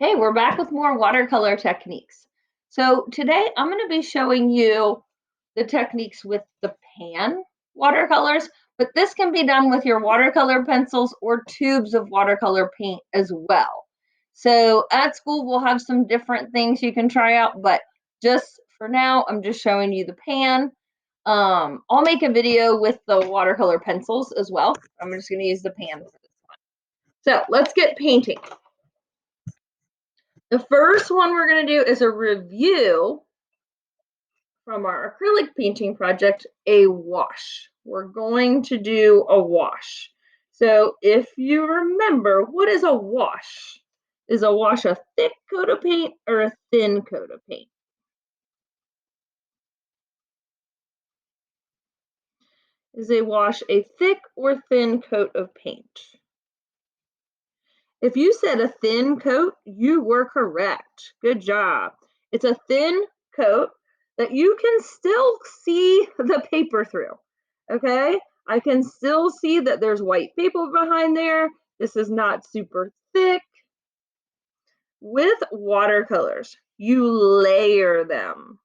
Okay, we're back with more watercolor techniques. So today I'm going to be showing you the techniques with the pan watercolors, but this can be done with your watercolor pencils or tubes of watercolor paint as well. So at school we'll have some different things you can try out, but just for now I'm just showing you the pan. I'll make a video with the watercolor pencils as well. I'm just going to use the pan for this one. So let's get painting. The first one we're going to do is a review from our acrylic painting project, a wash. We're going to do a wash. So if you remember, what is a wash? Is a wash a thick coat of paint or a thin coat of paint? Is a wash a thick or thin coat of paint? If you said a thin coat, you were correct. Good job. It's a thin coat that you can still see the paper through. Okay? I can still see that there's white paper behind there. This is not super thick. With watercolors, you layer them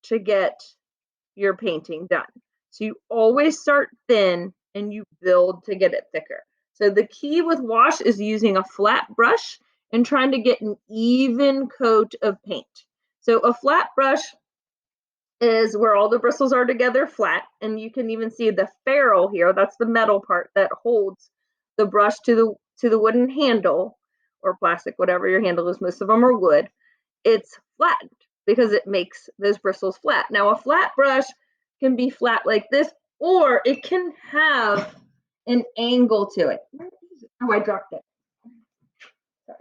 to get your painting done. So you always start thin and you build to get it thicker. So the key with wash is using a flat brush and trying to get an even coat of paint. So a flat brush is where all the bristles are together flat, and you can even see the ferrule here. That's the metal part that holds the brush to the wooden handle or plastic, whatever your handle is. Most of them are wood. It's flattened because it makes those bristles flat. Now a flat brush can be flat like this, or it can have an angle to it. Oh, I dropped it. Sorry.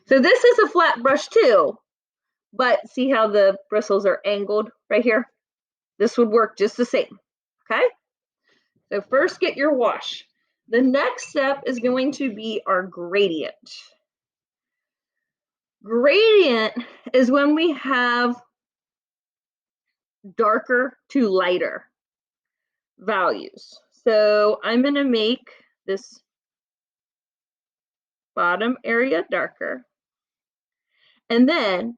So this is a flat brush too, but see how the bristles are angled right here? This would work just the same, okay? So first get your wash. The next step is going to be our gradient. Gradient is when we have darker to lighter values. So I'm going to make this bottom area darker. And then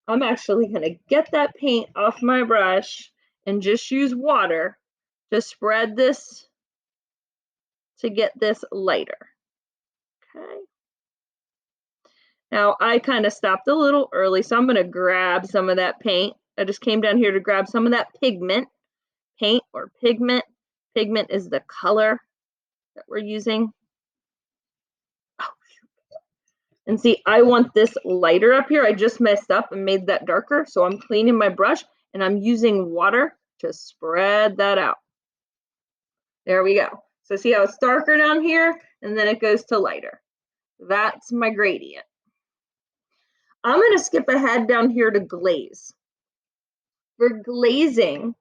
I'm actually going to get that paint off my brush and just use water to spread this to get this lighter. Okay. Now I kind of stopped a little early, so I'm going to grab some of that paint. I just came down here to grab some of that pigment. Paint or pigment. Pigment is the color that we're using. And see, I want this lighter up here. I just messed up and made that darker. So I'm cleaning my brush and I'm using water to spread that out. There we go. So see how it's darker down here and then it goes to lighter. That's my gradient. I'm going to skip ahead down here to glaze. For glazing,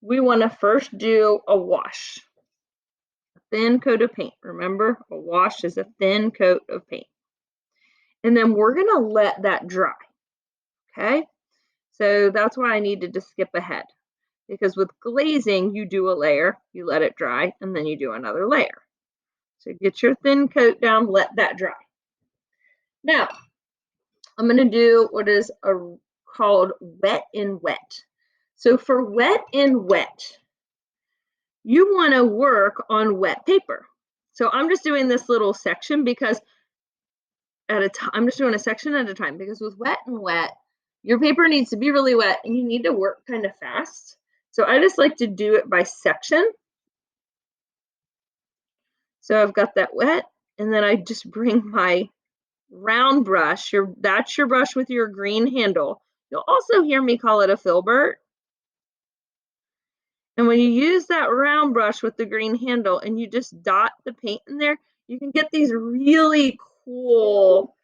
we want to first do a wash. A thin coat of paint. Remember, a wash is a thin coat of paint. And then we're going to let that dry. Okay? So that's why I needed to skip ahead. Because with glazing, you do a layer, you let it dry, and then you do another layer. So get your thin coat down, let that dry. Now, I'm going to do what is called wet in wet. So for wet in wet, you want to work on wet paper. So I'm just doing this little section because I'm just doing a section at a time, because with wet and wet, your paper needs to be really wet and you need to work kind of fast. So I just like to do it by section. So I've got that wet, and then I just bring my round brush. That's your brush with your green handle. You'll also hear me call it a filbert. And when you use that round brush with the green handle and you just dot the paint in there, you can get these really cool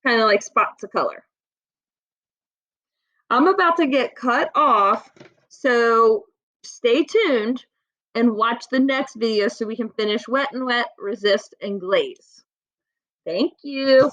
kind of like spots of color. I'm about to get cut off, so stay tuned and watch the next video so we can finish wet and wet, resist, and glaze. Thank you.